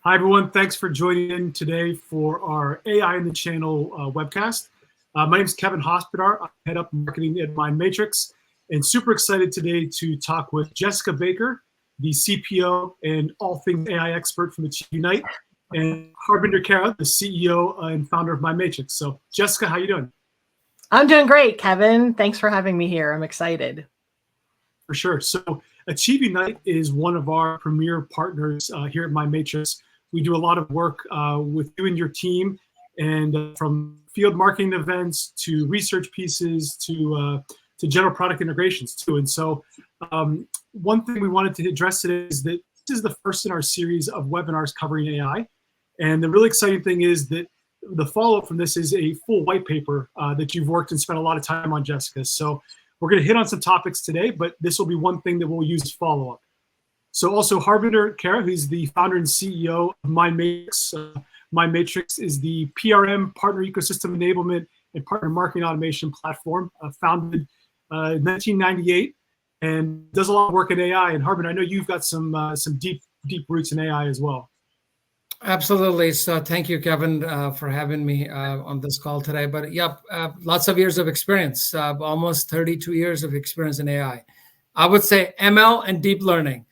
Hi, everyone. Thanks for joining in today for our AI in the Channel webcast. My name is Kevin Hospodar. I head up marketing at Mindmatrix, and super excited today to talk with Jessica Baker, the CPO and all things AI expert from AchieveUnite, and Harbinder Khera, the CEO and founder of Mindmatrix. So, Jessica, how you doing? I'm doing great, Kevin. Thanks for having me here. I'm excited. For sure. So, AchieveUnite is one of our premier partners here at Mindmatrix. We do a lot of work with you and your team, and from field marketing events to research pieces to general product integrations too. And so, one thing we wanted to address today is that this is the first in our series of webinars covering AI. And the really exciting thing is that the follow-up from this is a full white paper that you've worked and spent a lot of time on, Jessica. So we're going to hit on some topics today, but this will be one thing that we'll use as follow-up. So also Harbinder Khera, who's the founder and CEO of Mindmatrix. Mindmatrix is the PRM, Partner Ecosystem Enablement and Partner Marketing Automation platform, founded in 1998, and does a lot of work in AI. And Harbinder, I know you've got some deep roots in AI as well. Absolutely. So thank you, Kevin, for having me on this call today. But yeah, lots of years of experience, almost 32 years of experience in AI. I would say ML and deep learning.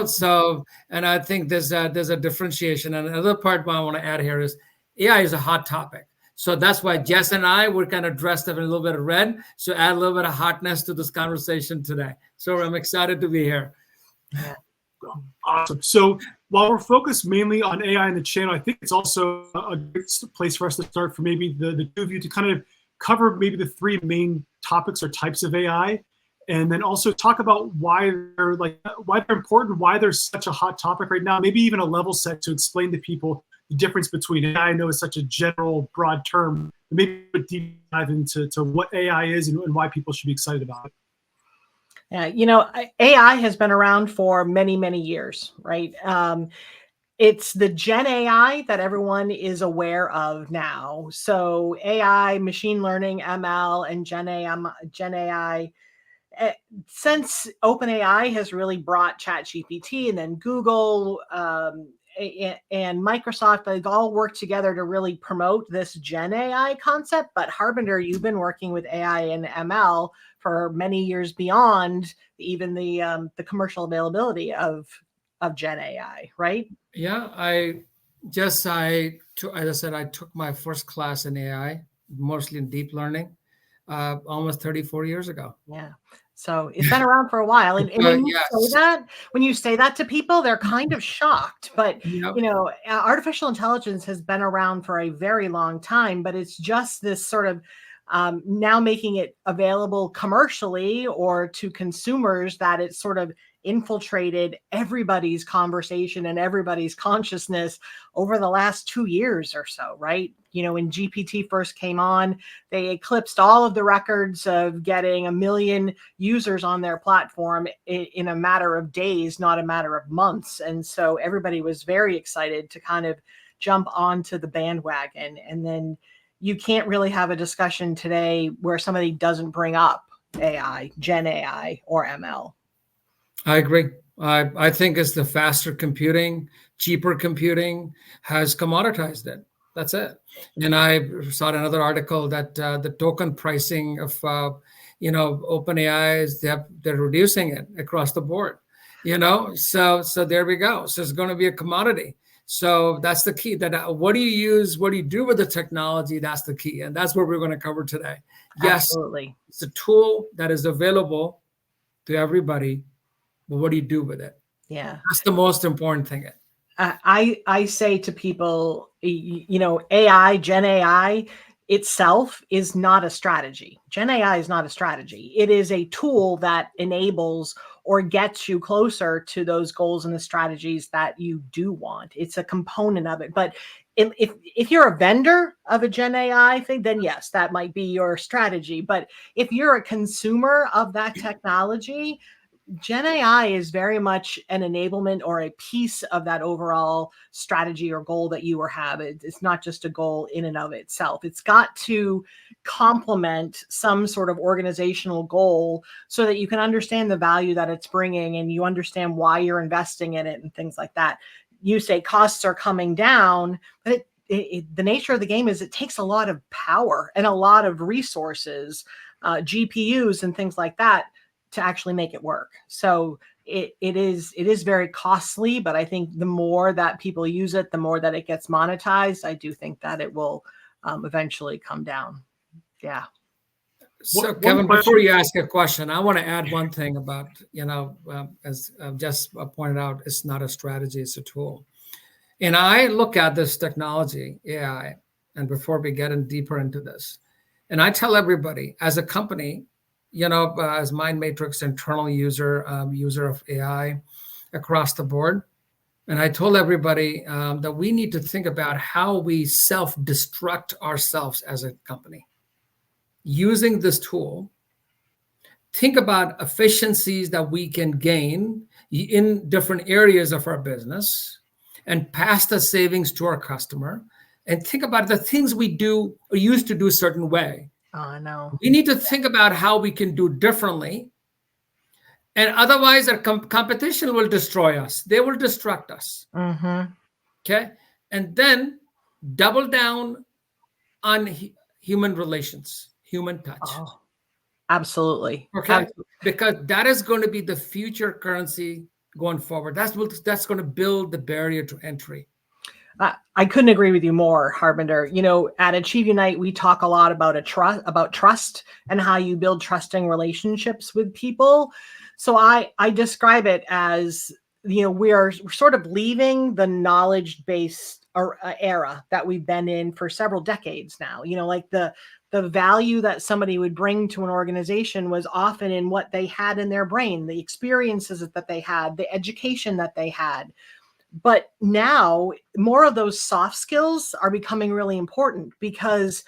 So, and I think there's a differentiation. And another part I want to add here is AI is a hot topic. So that's why Jess and I were kind of dressed up in a little bit of red, so add a little bit of hotness to this conversation today. So I'm excited to be here. Yeah. Awesome. So while we're focused mainly on AI in the channel, I think it's also a good place for us to start for maybe the two of you to kind of cover maybe the three main topics or types of AI, and then also talk about why they're important, why they're such a hot topic right now, maybe even a level set to explain to people the difference between AI. I know it's such a general, broad term, but maybe a deep dive into what AI is and why people should be excited about it. Yeah, AI has been around for many, many years, right? It's the Gen AI that everyone is aware of now. So AI, machine learning, ML, and Gen AI. Since OpenAI has really brought ChatGPT, and then Google and Microsoft, they've all worked together to really promote this Gen AI concept. But Harbinder, you've been working with AI and ML for many years beyond even the commercial availability of Gen AI, right? Yeah, as I said, I took my first class in AI, mostly in deep learning, almost 34 years ago. Yeah. So it's been around for a while. And when you say that to people, they're kind of shocked. But, artificial intelligence has been around for a very long time, but it's just this sort of now making it available commercially or to consumers that it's sort of infiltrated everybody's conversation and everybody's consciousness over the last 2 years or so, right? When GPT first came on, they eclipsed all of the records of getting 1 million users on their platform in a matter of days, not a matter of months. And so everybody was very excited to kind of jump onto the bandwagon. And then you can't really have a discussion today where somebody doesn't bring up AI, Gen AI, or ML. I agree. I think it's the faster computing, cheaper computing has commoditized it. That's it. And I saw another article that the token pricing of OpenAI is they're reducing it across the board. So there we go. So it's going to be a commodity. So that's the key. That what do you use? What do you do with the technology? That's the key, and that's what we're going to cover today. Yes, absolutely. It's a tool that is available to everybody. But what do you do with it? Yeah. That's the most important thing. I say to people, AI, Gen AI itself is not a strategy. Gen AI is not a strategy. It is a tool that enables or gets you closer to those goals and the strategies that you do want. It's a component of it. But if you're a vendor of a Gen AI thing, then yes, that might be your strategy. But if you're a consumer of that technology, Gen AI is very much an enablement or a piece of that overall strategy or goal that you have. It's not just a goal in and of itself. It's got to complement some sort of organizational goal so that you can understand the value that it's bringing and you understand why you're investing in it and things like that. you say costs are coming down, but the nature of the game is it takes a lot of power and a lot of resources, GPUs and things like that, to actually make it work. So it is very costly, but I think the more that people use it, the more that it gets monetized. I do think that it will eventually come down. Yeah. So, Kevin, before you ask a question, I want to add one thing about, as Jess pointed out, it's not a strategy, it's a tool. And I look at this technology, AI, and before we get in deeper into this, and I tell everybody, as a company, as Mindmatrix internal user of AI across the board, and I told everybody that we need to think about how we self-destruct ourselves as a company. Using this tool, think about efficiencies that we can gain in different areas of our business and pass the savings to our customer, and think about the things we do or used to do a certain way. Oh, no. We need to think about how we can do differently, and otherwise our competition will destroy us. They will destruct us. Mm-hmm. Okay? And then double down on human relations. Human touch. Oh, absolutely. Okay. Absolutely. Because that is going to be the future currency going forward. That's going to build the barrier to entry. I couldn't agree with you more, Harbinder. At AchieveUnite, we talk a lot about trust and how you build trusting relationships with people. So I describe it as, we're sort of leaving the knowledge-based era that we've been in for several decades now. Like the value that somebody would bring to an organization was often in what they had in their brain, the experiences that they had, the education that they had. But now more of those soft skills are becoming really important, because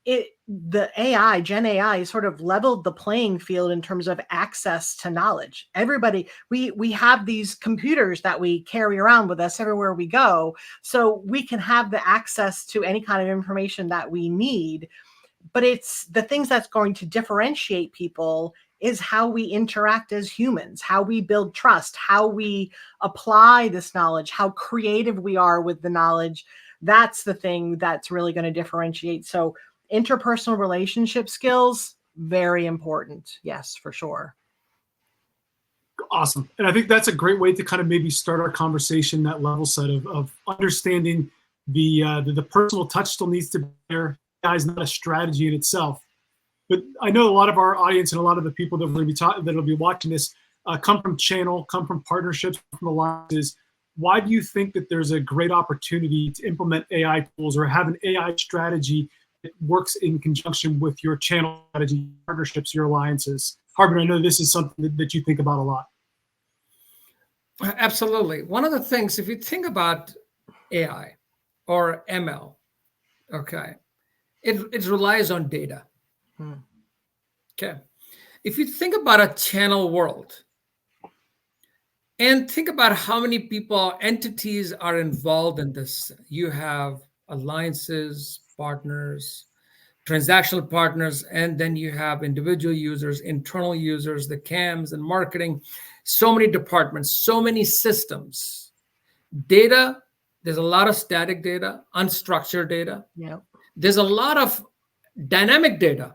the AI, Gen AI, sort of leveled the playing field in terms of access to knowledge. Everybody, we have these computers that we carry around with us everywhere we go, so we can have the access to any kind of information that we need. But it's the things that's going to differentiate people is how we interact as humans, how we build trust, how we apply this knowledge, how creative we are with the knowledge. That's the thing that's really going to differentiate. So interpersonal relationship skills, very important. Yes, for sure. Awesome. And I think that's a great way to kind of maybe start our conversation, that level set of understanding the personal touch still needs to be there. AI is not a strategy in itself. But I know a lot of our audience and a lot of the people that that'll be watching this come from channel, come from partnerships, from alliances. Why do you think that there's a great opportunity to implement AI tools or have an AI strategy that works in conjunction with your channel strategy, partnerships, your alliances? Harbinder, I know this is something that you think about a lot. Absolutely. One of the things, if you think about AI or ML, okay, it relies on data. Okay. If you think about a channel world and think about how many people, entities are involved in this, you have alliances, partners, transactional partners, and then you have individual users, internal users, the CAMs and marketing, so many departments, so many systems. Data, there's a lot of static data, unstructured data. Yeah. There's a lot of dynamic data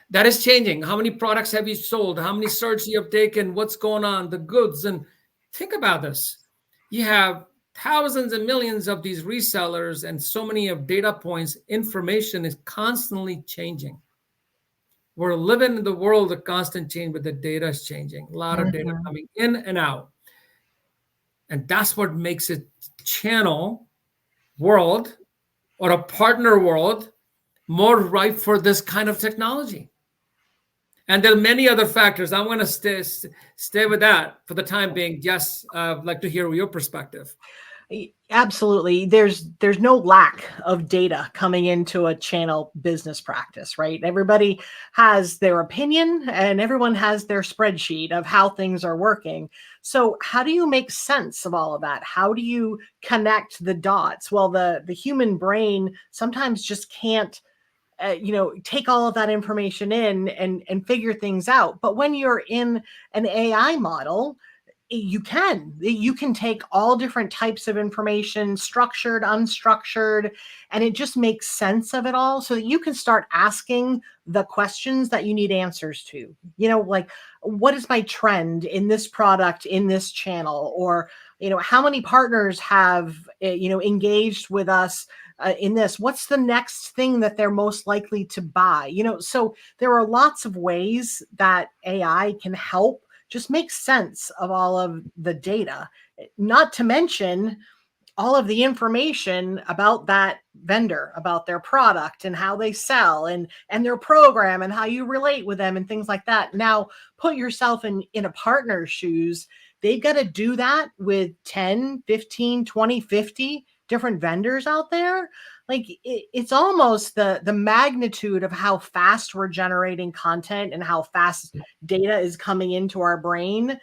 that is changing. How many products have you sold? How many searches you have taken? What's going on? The goods. And think about this. You have thousands and millions of these resellers and so many of data points. Information is constantly changing. We're living in the world of constant change, but the data is changing. A lot of data coming in and out. And that's what makes it channel world or a partner world more ripe for this kind of technology. And there are many other factors. I'm going to stay with that for the time being. Jess, I'd like to hear your perspective. Absolutely. There's no lack of data coming into a channel business practice, right? Everybody has their opinion and everyone has their spreadsheet of how things are working. So how do you make sense of all of that? How do you connect the dots? Well, the human brain sometimes just can't take all of that information in and figure things out. But when you're in an AI model, you can take all different types of information, structured, unstructured, and it just makes sense of it all so that you can start asking the questions that you need answers to. Like, what is my trend in this product, in this channel? Or, how many partners have, engaged with us in this? What's the next thing that they're most likely to buy? So there are lots of ways that AI can help just make sense of all of the data, not to mention all of the information about that vendor, about their product and how they sell and their program and how you relate with them and things like that. Now, put yourself in a partner's shoes. They've got to do that with 10, 15, 20, 50 different vendors out there. Like it's almost the magnitude of how fast we're generating content and how fast data is coming into our brain.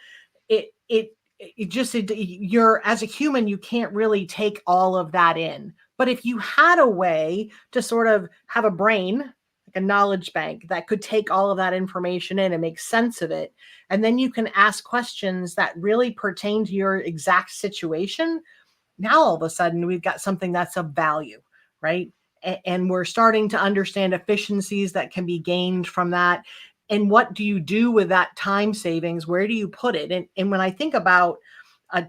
You're, as a human, you can't really take all of that in. But if you had a way to sort of have a brain, like a knowledge bank that could take all of that information in and make sense of it, and then you can ask questions that really pertain to your exact situation, now all of a sudden we've got something that's of value, right? And we're starting to understand efficiencies that can be gained from that. And what do you do with that time savings? Where do you put it? And when I think about a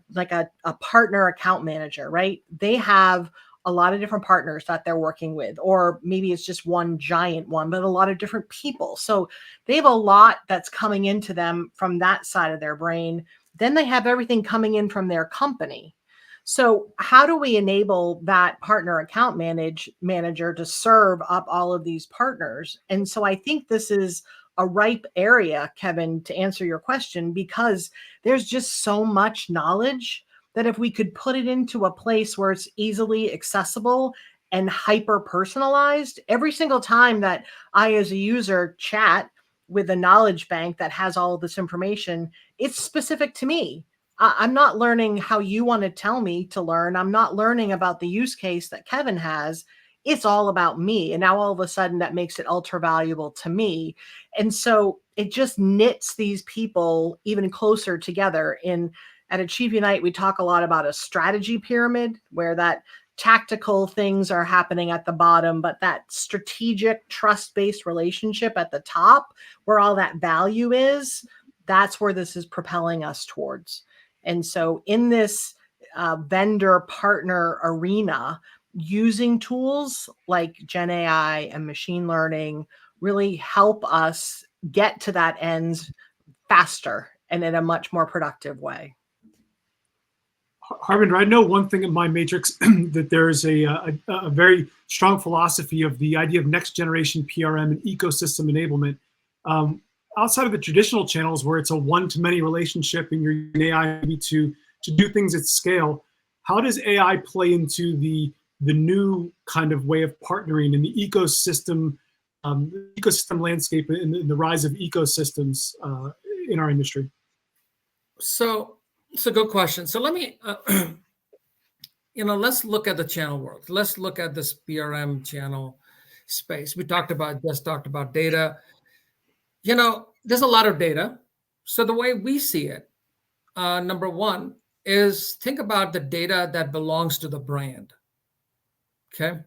partner account manager, right? They have a lot of different partners that they're working with, or maybe it's just one giant one, but a lot of different people. So they have a lot that's coming into them from that side of their brain. Then they have everything coming in from their company. So how do we enable that partner account manager to serve up all of these partners? And so I think this is a ripe area, Kevin, to answer your question, because there's just so much knowledge that if we could put it into a place where it's easily accessible and hyper personalized, every single time that I, as a user, chat with a knowledge bank that has all of this information, it's specific to me. I'm not learning how you want to tell me to learn. I'm not learning about the use case that Kevin has. It's all about me. And now all of a sudden that makes it ultra valuable to me. And so it just knits these people even closer together. At AchieveUnite, we talk a lot about a strategy pyramid where that tactical things are happening at the bottom, but that strategic trust-based relationship at the top, where all that value is, that's where this is propelling us towards. And so in this vendor partner arena, using tools like Gen AI and machine learning really help us get to that end faster and in a much more productive way. Harbinder, I know one thing in MindMatrix that there's a very strong philosophy of the idea of next generation PRM and ecosystem enablement. Outside of the traditional channels where it's a one-to-many relationship and you're using AI to do things at scale, how does AI play into the new kind of way of partnering in the ecosystem landscape and the rise of ecosystems in our industry? So it's a good question. So let me, let's look at the channel world. Let's look at this PRM channel space. We talked about data. There's a lot of data. So the way we see it, number one is think about the data that belongs to the brand. Okay.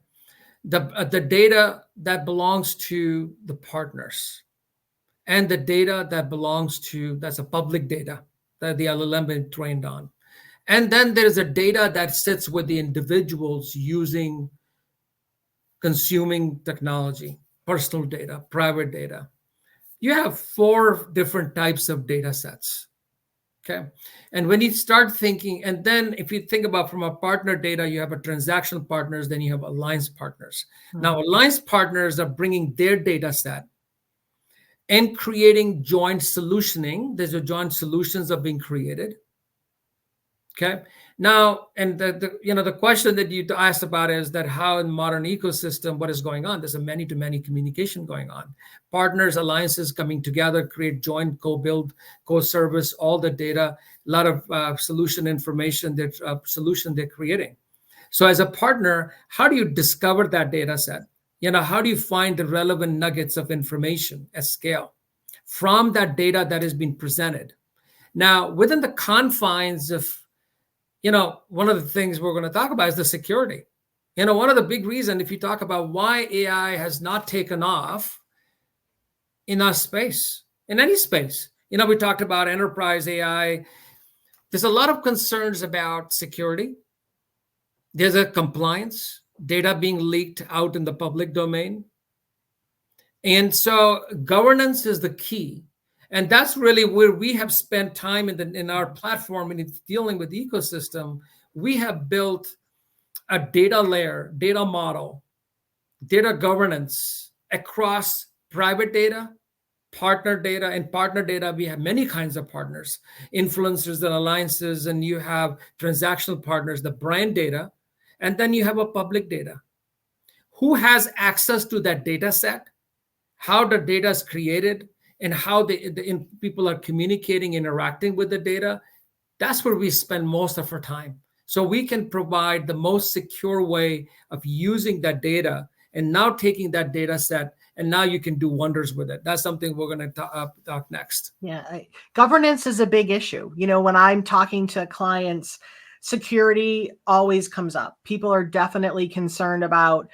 The data that belongs to the partners and the data that belongs to, that's a public data that the LLM been trained on. And then there's a data that sits with the individuals consuming technology, personal data, private data. You have 4 different types of data sets. Okay. And when you start thinking, and then if you think about from a partner data, you have a transactional partners, then you have alliance partners. Now, alliance partners are bringing their data set and creating joint solutioning. There's a joint solutions are being created. Okay. Now, and the question that you asked about is that how in modern ecosystem, what is going on? There's a many-to-many communication going on. Partners, alliances coming together, create joint co-build, co-service, all the data, a lot of solution information, solution they're creating. So as a partner, how do you discover that data set? How do you find the relevant nuggets of information at scale from that data that has been presented? Now, within the confines of, one of the things we're going to talk about is the security. One of the big reasons, if you talk about why AI has not taken off in our space, in any space, we talked about enterprise AI. There's a lot of concerns about security. There's a compliance, data being leaked out in the public domain. And so governance is the key. And that's really where we have spent time in our platform, and it's dealing with the ecosystem. We have built a data layer, data model, data governance across private data, partner data. And partner data, we have many kinds of partners, influencers and alliances, and you have transactional partners, the brand data, and then you have a public data. Who has access to that data set, how the data is created, and how people are communicating, interacting with the data. That's where we spend most of our time. So we can provide the most secure way of using that data, and now taking that data set, and now you can do wonders with it. That's something we're going to talk next. Yeah, governance is a big issue. When I'm talking to clients, security always comes up. People are definitely concerned about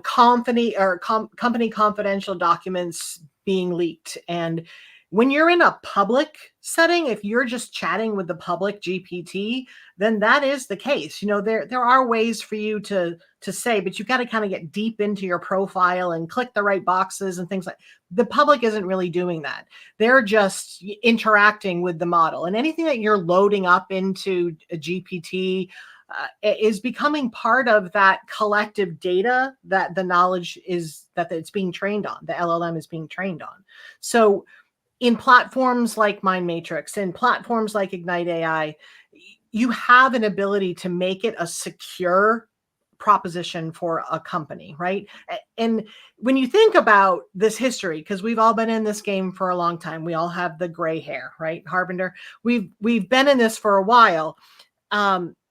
company confidential documents being leaked. And when you're in a public setting, if you're just chatting with the public GPT, then that is the case. There are ways for you to say, but you've got to kind of get deep into your profile and click the right boxes and things like. The public isn't really doing that. They're just interacting with the model, and anything that you're loading up into a GPT is becoming part of that collective data that the knowledge is that it's being trained on, the LLM is being trained on. So in platforms like Mindmatrix and platforms like Ignite AI, you have an ability to make it a secure proposition for a company, right? And when you think about this history, because we've all been in this game for a long time, we all have the gray hair, right, Harbinder? We've been in this for a while.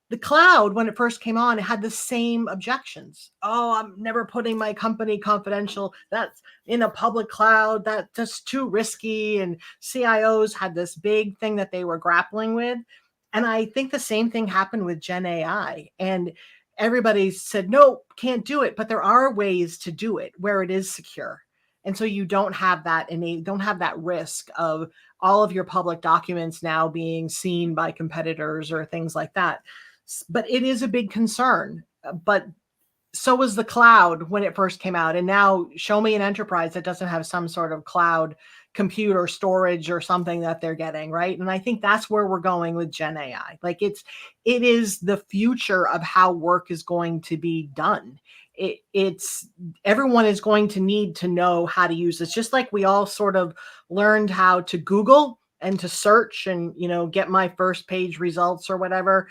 The cloud, when it first came on, it had the same objections. Oh, I'm never putting my company confidential. That's in a public cloud. That's just too risky. And CIOs had this big thing that they were grappling with. And I think the same thing happened with Gen AI. And everybody said, no, can't do it. But there are ways to do it where it is secure. And so you don't have that, and you don't have that risk of all of your public documents now being seen by competitors or things like that. But it is a big concern. But so was the cloud when it first came out. And now show me an enterprise that doesn't have some sort of cloud computer storage or something that they're getting, right? And I think that's where we're going with Gen AI. Like it is the future of how work is going to be done. It's everyone is going to need to know how to use this, just like we all sort of learned how to Google and to search and get my first page results or whatever.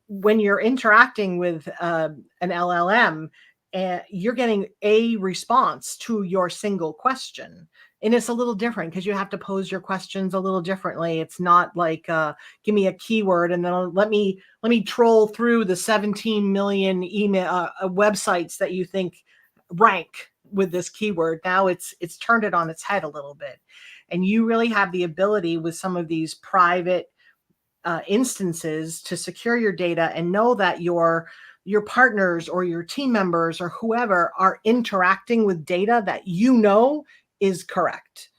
When you're interacting with an LLM, you're getting a response to your single question. And it's a little different because you have to pose your questions a little differently. It's not like, give me a keyword and then let me troll through the 17 million email websites that you think rank with this keyword. Now it's turned it on its head a little bit. And you really have the ability with some of these private instances to secure your data and know that your partners or your team members or whoever are interacting with data that is correct.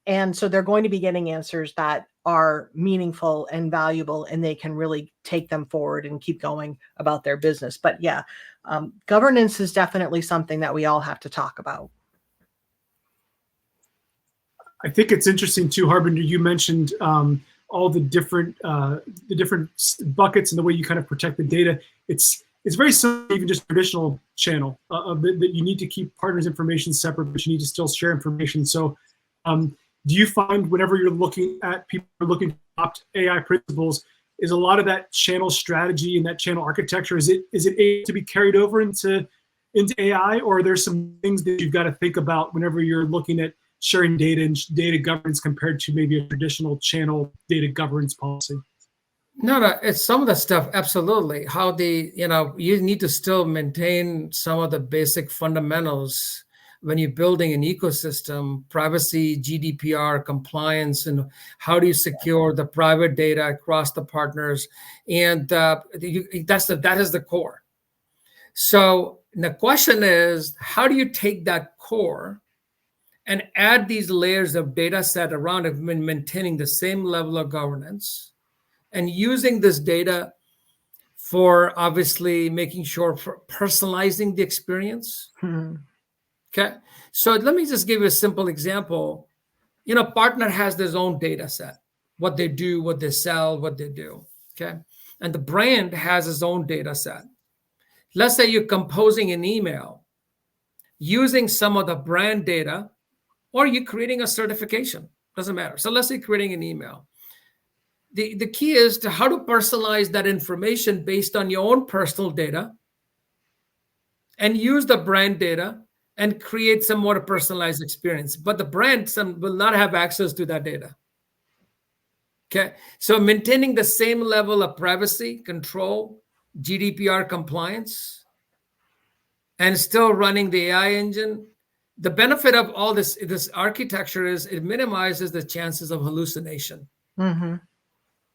And so they're going to be getting answers that are meaningful and valuable, and they can really take them forward and keep going about their business. But yeah, governance is definitely something that we all have to talk about. I think it's interesting too, Harbinder, you mentioned all the different buckets and the way you kind of protect the data. It's very similar, even just traditional channel that you need to keep partners' information separate, but you need to still share information. So do you find whenever you're looking at people who are looking to adopt AI principles, is a lot of that channel strategy and that channel architecture, is it able to be carried over into AI, or are there some things that you've got to think about whenever you're looking at sharing data and data governance compared to maybe a traditional channel data governance policy? No, it's some of the stuff, absolutely. How you need to still maintain some of the basic fundamentals when you're building an ecosystem, privacy, GDPR, compliance, and how do you secure the private data across the partners? And that is the core. So the question is, how do you take that core and add these layers of data set around it, maintaining the same level of governance and using this data for obviously making sure for personalizing the experience? Okay. So let me just give you a simple example. Partner has their own data set, what they do, what they sell, what they do. Okay. And the brand has its own data set. Let's say you're composing an email using some of the brand data, or you're creating a certification. Doesn't matter. So let's say creating an email. The key is to how to personalize that information based on your own personal data and use the brand data and create some more personalized experience. But the brand will not have access to that data. Okay. So maintaining the same level of privacy, control, GDPR compliance, and still running the AI engine. The benefit of all this architecture is it minimizes the chances of hallucination.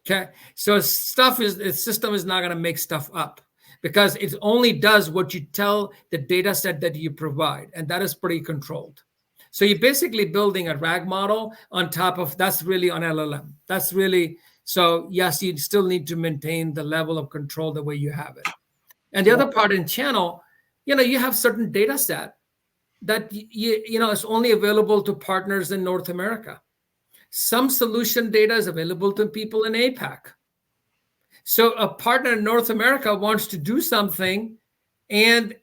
Okay, so its system is not going to make stuff up because it only does what you tell the data set that you provide, and that is pretty controlled. So you're basically building a RAG model on top of that's really on LLM. That's really, so yes, you still need to maintain the level of control the way you have it. And the other part in channel, you have certain data set that is only available to partners in North America. Some solution data is available to people in APAC. So a partner in North America wants to do something and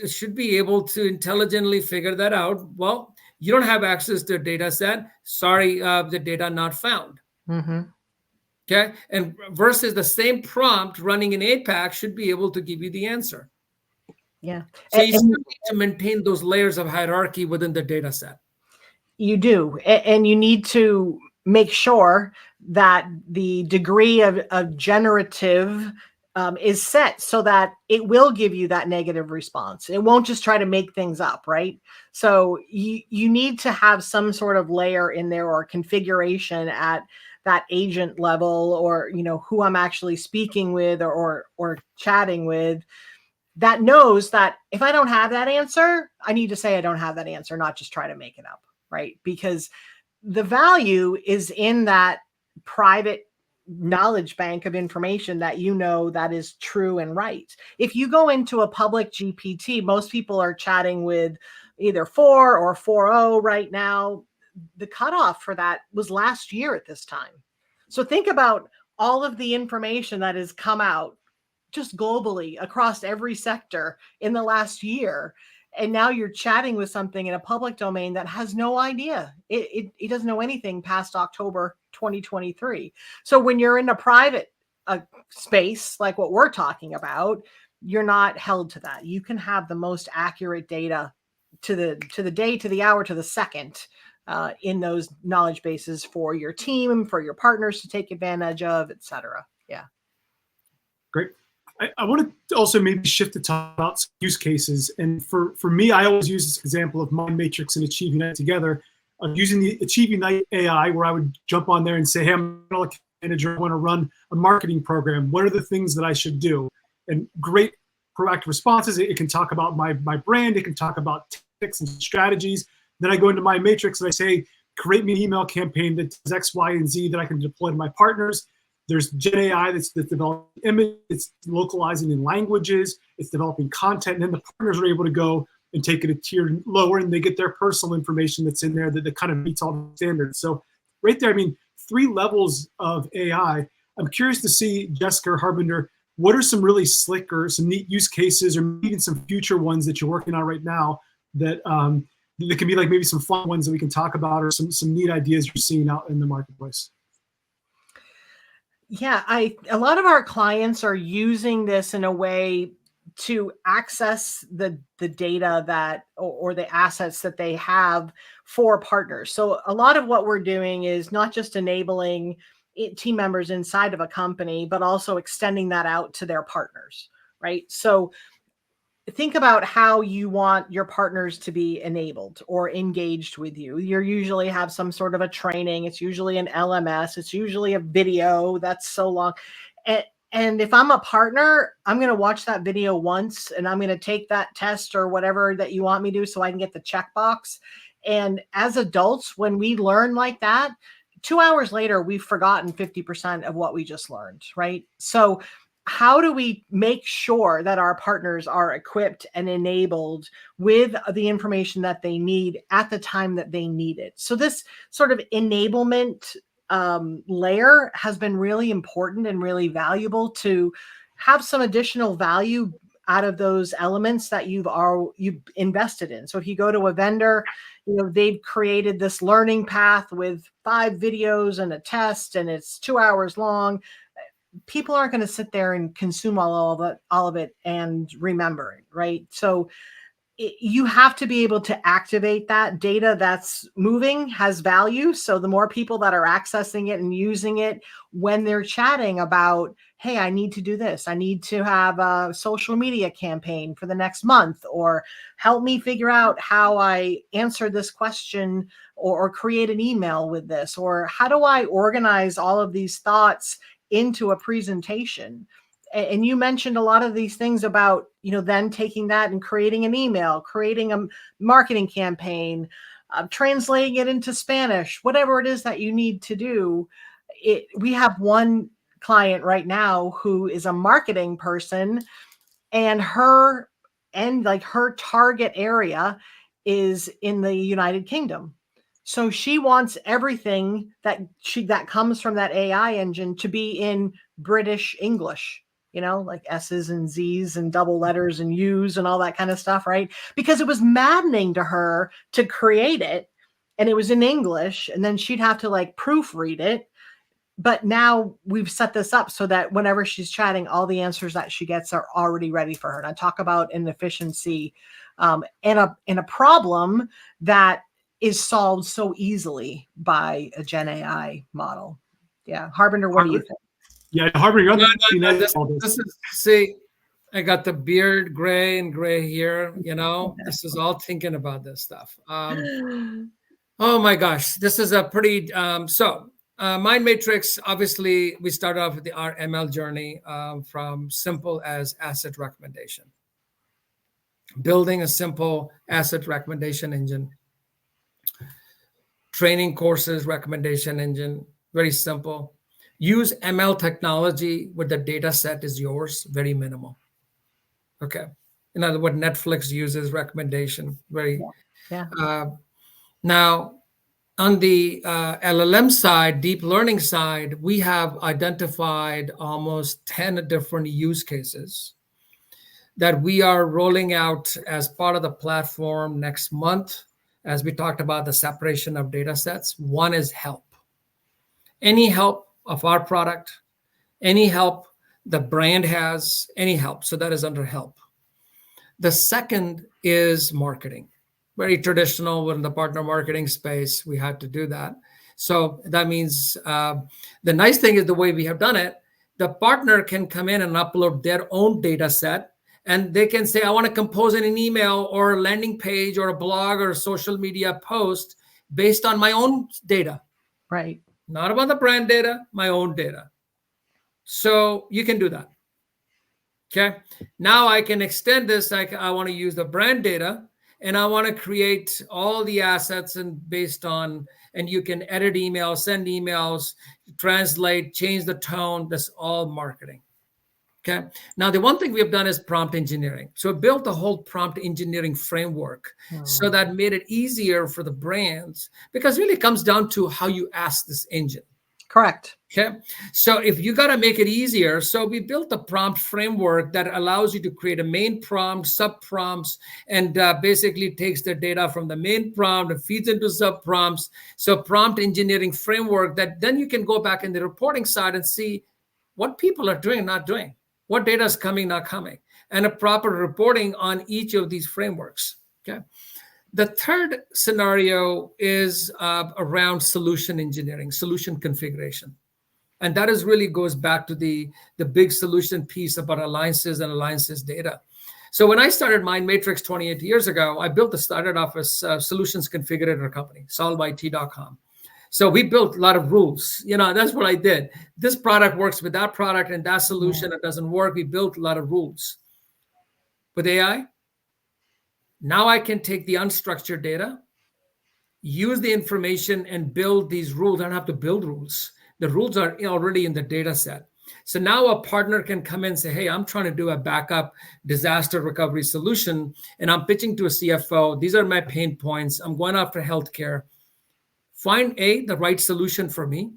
should be able to intelligently figure that out. Well, you don't have access to a data set. Sorry, the data not found. Okay. And versus the same prompt running in APAC should be able to give you the answer. Yeah. So you still need to maintain those layers of hierarchy within the data set. You do. And you need to make sure that the degree of generative is set so that it will give you that negative response. It won't just try to make things up, right? So you need to have some sort of layer in there or configuration at that agent level, or who I'm actually speaking with or chatting with, that knows that if I don't have that answer, I need to say I don't have that answer, not just try to make it up, right? Because the value is in that private knowledge bank of information that that is true and right. If you go into a public GPT, most people are chatting with either 4 or 4.0 right now. The cutoff for that was last year at this time. So think about all of the information that has come out just globally across every sector in the last year. And now you're chatting with something in a public domain that has no idea. It doesn't know anything past October 2023. So when you're in a private space, like what we're talking about, you're not held to that. You can have the most accurate data to the day, to the hour, to the second in those knowledge bases for your team, for your partners to take advantage of, et cetera. Yeah. Great. I want to also maybe shift to talk about some use cases. And for me, I always use this example of Mindmatrix and AchieveUnite together, of using the AchieveUnite AI, where I would jump on there and say, hey, I'm an account manager, I want to run a marketing program. What are the things that I should do? And great proactive responses. It can talk about my brand. It can talk about tactics and strategies. Then I go into Mindmatrix and I say, create me an email campaign that does X, Y, and Z that I can deploy to my partners. There's Gen AI that's developing image, it's localizing in languages, it's developing content, and then the partners are able to go and take it a tier lower, and they get their personal information that's in there that kind of meets all the standards. So right there, 3 levels of AI. I'm curious to see, Jessica or Harbinder, what are some really slick or some neat use cases, or even some future ones that you're working on right now that that can be like maybe some fun ones that we can talk about, or some neat ideas you're seeing out in the marketplace? Yeah, a lot of our clients are using this in a way to access the data that or the assets that they have for partners. So a lot of what we're doing is not just enabling team members inside of a company, but also extending that out to their partners, right? So think about how you want your partners to be enabled or engaged with you. You usually have some sort of a training. It's usually an LMS. It's usually a video that's so long. And if I'm a partner, I'm going to watch that video once and I'm going to take that test or whatever that you want me to so I can get the checkbox. And as adults, when we learn like that, 2 hours later, we've forgotten 50% of what we just learned, right? So how do we make sure that our partners are equipped and enabled with the information that they need at the time that they need it? So this sort of enablement layer has been really important and really valuable to have some additional value out of those elements that you've invested in. So if you go to a vendor, they've created this learning path with 5 videos and a test, and it's 2 hours long. People aren't going to sit there and consume all of it and remember it, right? So you have to be able to activate that data that's moving, has value. So the more people that are accessing it and using it when they're chatting about, hey, I need to do this. I need to have a social media campaign for the next month, or help me figure out how I answer this question or create an email with this, or how do I organize all of these thoughts into a presentation. And you mentioned a lot of these things about, then taking that and creating an email, creating a marketing campaign, translating it into Spanish, whatever it is that you need to do. We have one client right now who is a marketing person, and her target area is in the United Kingdom. So she wants everything that comes from that AI engine to be in British English, like S's and Z's and double letters and U's and all that kind of stuff, right? Because it was maddening to her to create it, and it was in English, and then she'd have to proofread it. But now we've set this up so that whenever she's chatting, all the answers that she gets are already ready for her. And I talk about an efficiency and a problem that is solved so easily by a Gen AI model. Yeah. Harbinder, what do you think? Yeah, Harbinder, this is, see, I got the beard gray and gray here, this is all thinking about this stuff. Oh my gosh, this is a pretty, Mindmatrix, obviously, we started off with our ML journey from simple as asset recommendation. Building a simple asset recommendation engine. Training courses, recommendation engine, very simple. Use ML technology where the data set is yours, very minimal. Okay. In other words, Netflix uses recommendation, very. Yeah. Now, on the LLM side, deep learning side, we have identified almost 10 different use cases that we are rolling out as part of the platform next month. As we talked about the separation of data sets, one is help. Any help of our product, any help the brand has, any help. So that is under help. The second is marketing. Very traditional in the partner marketing space, we had to do that. So that means the nice thing is the way we have done it, the partner can come in and upload their own data set. And they can say, I want to compose an email or a landing page or a blog or a social media post based on my own data. Right. Not about the brand data, my own data. So you can do that. Okay. Now I can extend this. I want to use the brand data and I want to create all the assets and you can edit emails, send emails, translate, change the tone. That's all marketing. Okay. Now, the one thing we have done is prompt engineering. So we built a whole prompt engineering framework so that made it easier for the brands, because really it comes down to how you ask this engine. Correct. Okay. So if you got to make it easier, so we built a prompt framework that allows you to create a main prompt, sub prompts, and basically takes the data from the main prompt and feeds into sub prompts. So prompt engineering framework that then you can go back in the reporting side and see what people are doing and not doing. What data is coming, not coming, and a proper reporting on each of these frameworks. Okay. The third scenario is around solution engineering, solution configuration. And that really goes back to the big solution piece about alliances and alliances data. So when I started Mindmatrix 28 years ago, started off as a solutions configurator company, solveit.com. So we built a lot of rules. That's what I did. This product works with that product, and that solution, it doesn't work. We built a lot of rules. With AI, now I can take the unstructured data, use the information, and build these rules. I don't have to build rules. The rules are already in the data set. So now a partner can come in and say, hey, I'm trying to do a backup disaster recovery solution, and I'm pitching to a CFO. These are my pain points. I'm going after healthcare. Find the right solution for me.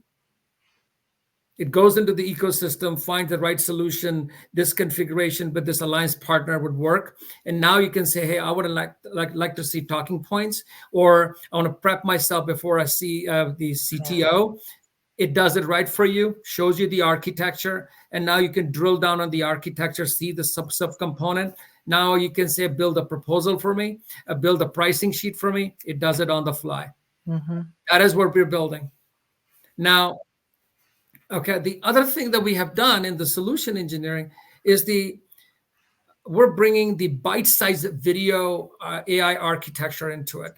It goes into the ecosystem, finds the right solution. This configuration with this alliance partner would work. And now you can say, hey, I would like to see talking points, or I want to prep myself before I see the CTO. It does it right for you, shows you the architecture, and now you can drill down on the architecture, see the sub-component. Now you can say, build a proposal for me, build a pricing sheet for me. It does it on the fly. That is what we're building. Now, okay, the other thing that we have done in the solution engineering is we're bringing the bite-sized video AI architecture into it.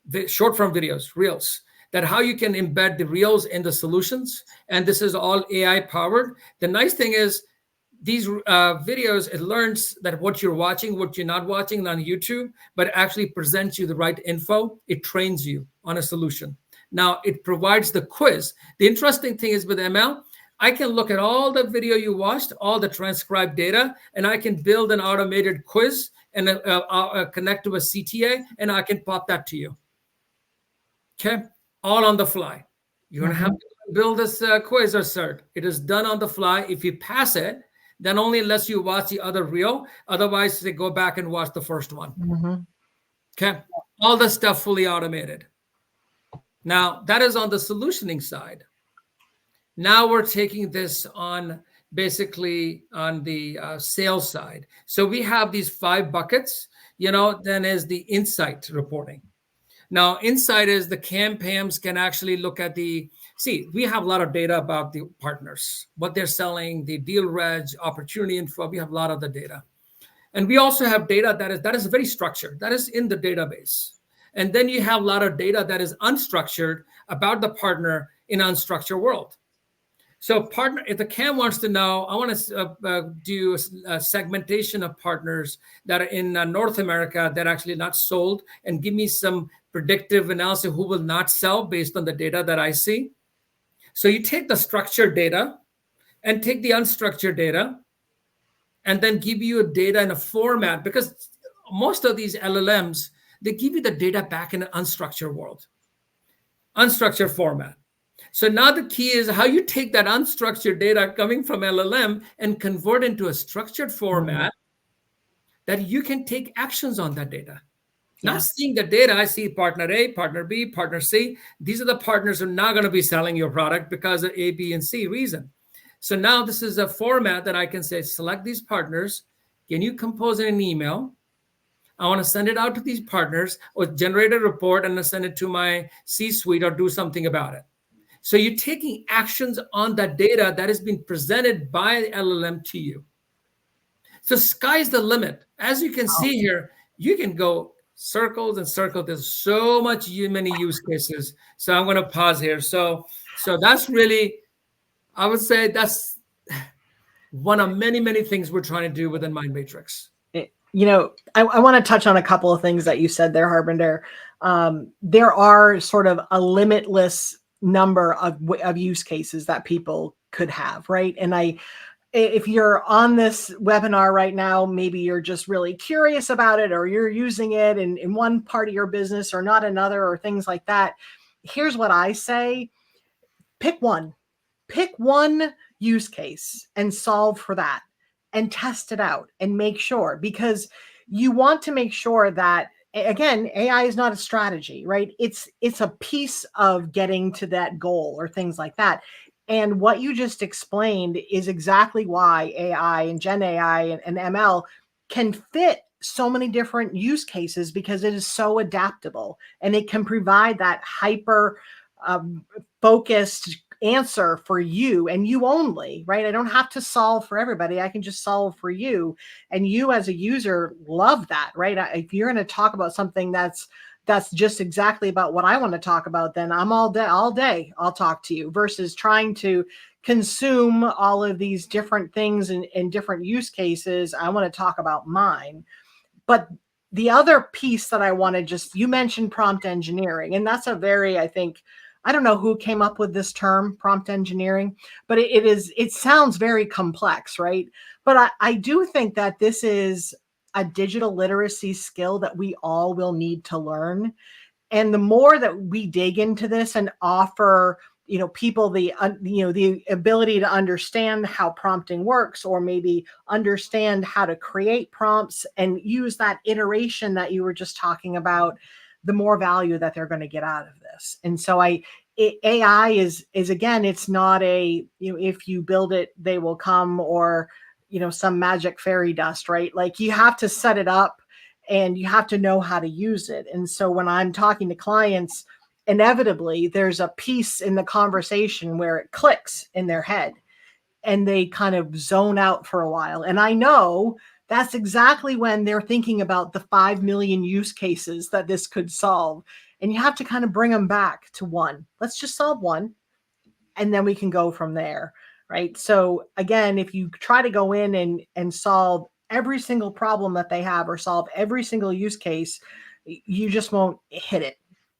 The short-form videos, reels, that how you can embed the reels in the solutions. And this is all AI powered. The nice thing is these videos, it learns that what you're watching, what you're not watching on YouTube, but actually presents you the right info. It trains you on a solution. Now it provides the quiz. The interesting thing is with ML, I can look at all the video you watched, all the transcribed data, and I can build an automated quiz and connect to a CTA, and I can pop that to you. Okay, all on the fly. You don't have to build this quiz or cert. It is done on the fly. If you pass it, then only unless you watch the other reel. Otherwise, they go back and watch the first one. Okay, all the stuff fully automated. Now, that is on the solutioning side. Now we're taking this on basically on the sales side. So we have these 5 buckets, then is the insight reporting. Now, insight is the CAM-PAMs can actually look at we have a lot of data about the partners, what they're selling, the deal reg, opportunity info. We have a lot of the data. And we also have data that is very structured, that is in the database. And then you have a lot of data that is unstructured about the partner in an unstructured world. So partner, if the CAM wants to know, I want to do a segmentation of partners that are in North America that are actually not sold, and give me some predictive analysis who will not sell based on the data that I see. So you take the structured data and take the unstructured data and then give you a data in a format, because most of these LLMs, they give you the data back in an unstructured world, unstructured format. So now the key is how you take that unstructured data coming from LLM and convert into a structured format that you can take actions on that data. Not seeing the data, I see partner A, partner B, partner C. These are the partners who are not going to be selling your product because of A, B, and C reason. So now this is a format that I can say, select these partners. Can you compose an email? I want to send it out to these partners, or generate a report and send it to my C-suite, or do something about it. So you're taking actions on that data that has been presented by the LLM to you. So sky's the limit. As you can see here, you can go circles and circles. There's so many use cases. So I'm going to pause here. So that's really, I would say that's one of many, many things we're trying to do within Mindmatrix. I want to touch on a couple of things that you said there, Harbinder. There are sort of a limitless number of use cases that people could have, right? And if you're on this webinar right now, maybe you're just really curious about it, or you're using it in one part of your business or not another, or things like that. Here's what I say. Pick one use case and solve for that, and test it out and make sure, because you want to make sure that, again, AI is not a strategy, right? It's a piece of getting to that goal or things like that. And what you just explained is exactly why AI and Gen AI and ML can fit so many different use cases, because it is so adaptable, and it can provide that hyper focused answer for you and you only, right? I don't have to solve for everybody. I can just solve for you. And you as a user love that, right? If you're going to talk about something that's just exactly about what I want to talk about, then I'm all day I'll talk to you, versus trying to consume all of these different things and different use cases. I want to talk about mine. But the other piece that I want to you mentioned prompt engineering, and that's a very, I think, I don't know who came up with this term, prompt engineering, but it sounds very complex, right? But I do think that this is a digital literacy skill that we all will need to learn. And the more that we dig into this and offer, people the ability to understand how prompting works, or maybe understand how to create prompts and use that iteration that you were just talking about, the more value that they're going to get out of this. And so AI is again, it's not a, if you build it, they will come, or, some magic fairy dust, right? Like, you have to set it up and you have to know how to use it. And so when I'm talking to clients, inevitably there's a piece in the conversation where it clicks in their head and they kind of zone out for a while. And I know that's exactly when they're thinking about the 5 million use cases that this could solve. And you have to kind of bring them back to one. Let's just solve one, and then we can go from there, right? So again, if you try to go in and solve every single problem that they have, or solve every single use case, you just won't hit it.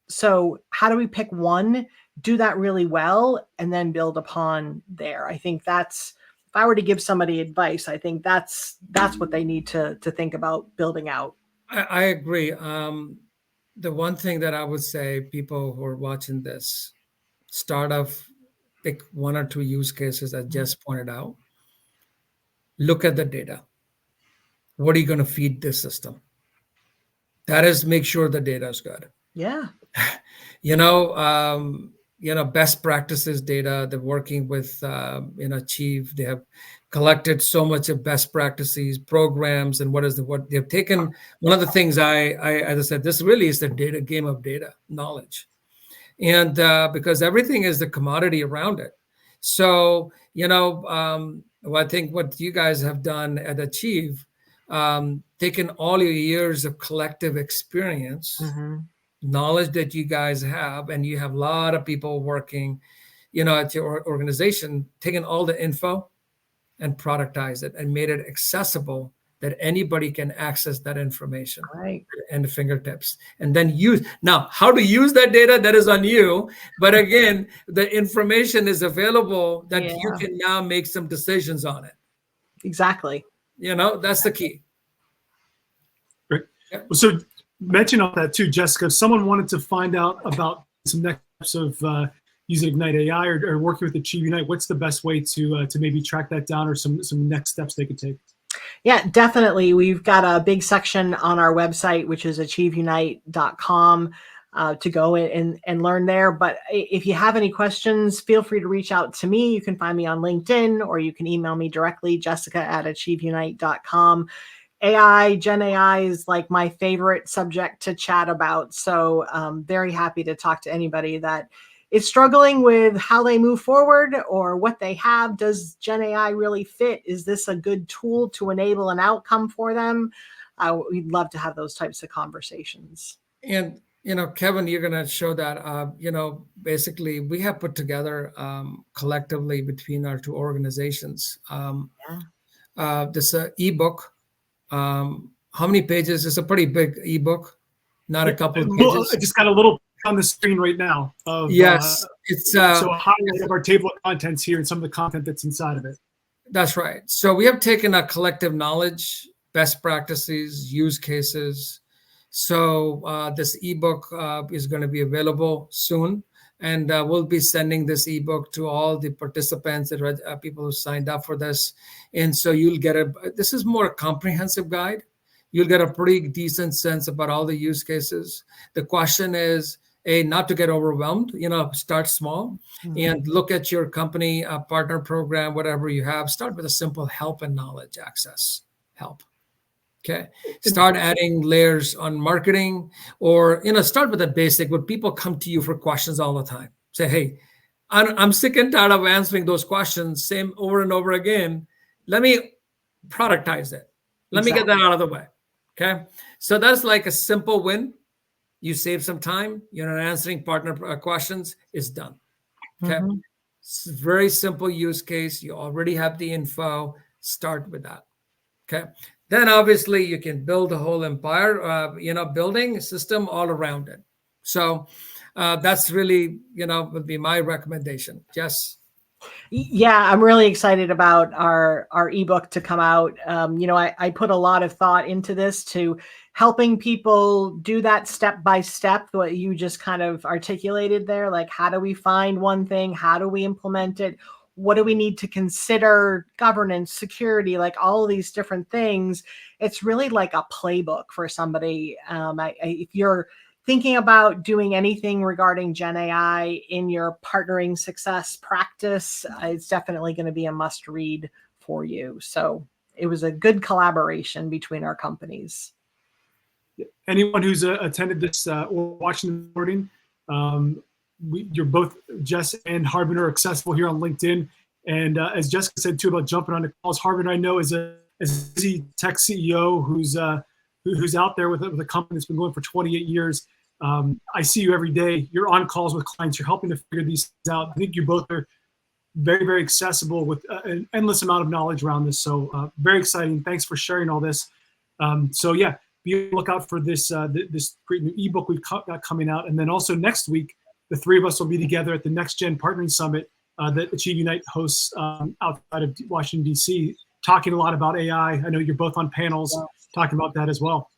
So how do we pick one, do that really well, and then build upon there? I think that's, if I were to give somebody advice, I think that's what they need to think about building out. I agree. The one thing that I would say, people who are watching this, start off, pick 1 or 2 use cases I just pointed out. Look at the data. What are you going to feed this system? That is, make sure the data is good. Yeah. Best practices data. They're working with Achieve. They have collected so much of best practices, programs, and what they've taken. One of the things as I said, this really is the data game of data knowledge, and because everything is the commodity around it. So I think what you guys have done at Achieve, taken all your years of collective experience. Mm-hmm. Knowledge that you guys have, and you have a lot of people working, at your organization, taking all the info and productize it and made it accessible that anybody can access that information, right, and the fingertips, and then use. Now, how to use that data, that is on you. But again, the information is available that you can now make some decisions on it. Exactly. That's the key. Great. Yeah. So, mention on that too, Jessica. If someone wanted to find out about some next steps of using Ignite AI or working with AchieveUnite, what's the best way to maybe track that down, or some next steps they could take? Yeah, definitely. We've got a big section on our website, which is AchieveUnite.com, to go in and learn there. But if you have any questions, feel free to reach out to me. You can find me on LinkedIn, or you can email me directly, jessica@AchieveUnite.com. Gen AI is like my favorite subject to chat about. So very happy to talk to anybody that is struggling with how they move forward or what they have. Does Gen AI really fit? Is this a good tool to enable an outcome for them? We'd love to have those types of conversations. And, Kevin, you're going to show that, basically we have put together collectively between our 2 organizations, this ebook. How many pages? It's a pretty big ebook, not a couple of pages. I just got a little on the screen right now. Yes, it's so a highlight of our table of contents here and some of the content that's inside of it. That's right. So we have taken a collective knowledge, best practices, use cases. So this ebook is going to be available soon. And we'll be sending this ebook to all the participants, that people who signed up for this. And so you'll get this is more a comprehensive guide. You'll get a pretty decent sense about all the use cases. The question is, not to get overwhelmed, start small, and look at your company partner program, whatever you have. Start with a simple help and knowledge access help. Okay. Start adding layers on marketing, or, start with a basic, where people come to you for questions all the time. Say, hey, I'm sick and tired of answering those questions, same over and over again. Let me productize it. Let me get that out of the way. Okay. So that's like a simple win. You save some time. You're not answering partner questions. It's done. Okay. It's a very simple use case. You already have the info. Start with that. Okay. Then obviously you can build a whole empire, building a system all around it. So that's really, would be my recommendation. Jess. Yeah, I'm really excited about our ebook to come out. I put a lot of thought into this to helping people do that step by step, what you just kind of articulated there. Like, how do we find one thing? How do we implement it? What do we need to consider? Governance, security, like all of these different things. It's really like a playbook for somebody. If you're thinking about doing anything regarding Gen AI in your partnering success practice, it's definitely going to be a must read for you. So it was a good collaboration between our companies. Anyone who's attended this or watching the recording, you're both, Jess and Harbinder, are accessible here on LinkedIn. And as Jessica said too about jumping on the calls, Harbinder I know is a busy tech CEO who's out there with a company that's been going for 28 years. I see you every day. You're on calls with clients. You're helping to figure these things out. I think you both are very, very accessible with an endless amount of knowledge around this. So very exciting. Thanks for sharing all this. So yeah, be on the lookout for this great new ebook we've got coming out. And then also next week, the three of us will be together at the Next Gen Partnering Summit that AchieveUnite hosts outside of Washington, D.C., talking a lot about AI. I know you're both on panels talking about that as well.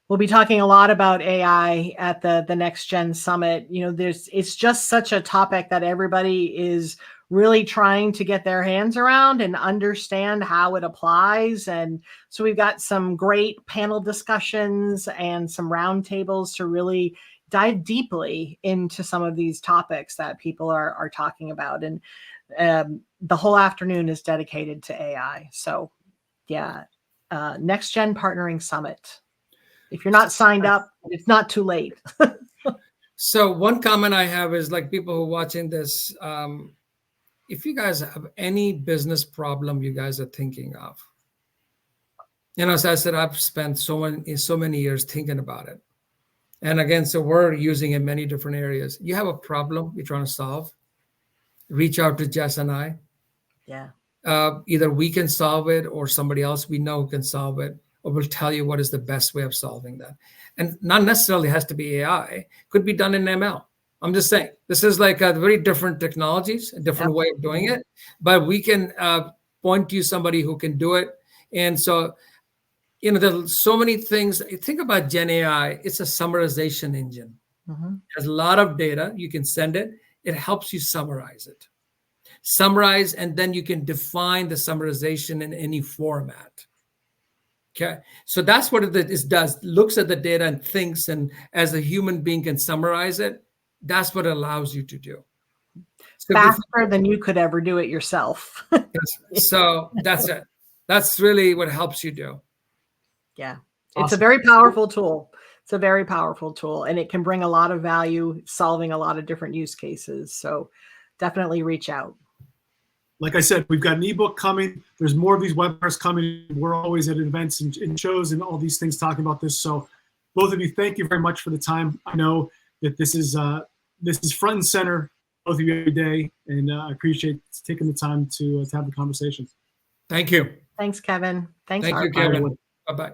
We'll be talking a lot about AI at the Next Gen Summit. It's just such a topic that everybody is really trying to get their hands around and understand how it applies. And so we've got some great panel discussions and some roundtables to really dive deeply into some of these topics that people are talking about. And the whole afternoon is dedicated to AI. So yeah, Next Gen Partnering Summit. If you're not signed up, it's not too late. So one comment I have is, like, people who are watching this, if you guys have any business problem you guys are thinking of, as I said, I've spent so many years thinking about it. And again, so we're using it in many different areas. You have a problem you're trying to solve, reach out to Jess and I. Yeah. Either we can solve it or somebody else we know can solve it, or we'll tell you what is the best way of solving that. And not necessarily has to be AI, could be done in ML. I'm just saying, this is like a very different technologies, a different way of doing it, but we can point to somebody who can do it. And so, there's so many things. Think about Gen AI. It's a summarization engine. There's a lot of data. You can send it. It helps you summarize it. Summarize, and then you can define the summarization in any format. Okay, so that's what it does. Looks at the data and thinks, and as a human being can summarize it. That's what it allows you to do. So faster than you could ever do it yourself. So that's it. That's really what helps you do. Yeah, it's a very powerful tool. It's a very powerful tool, and it can bring a lot of value, solving a lot of different use cases. So definitely reach out. Like I said, we've got an ebook coming. There's more of these webinars coming. We're always at events and shows and all these things talking about this. So both of you, thank you very much for the time. I know that this is front and center, both of you every day, and I appreciate taking the time to have the conversation. Thank you. Thanks, Kevin. Thank you, Kevin. Bye-bye.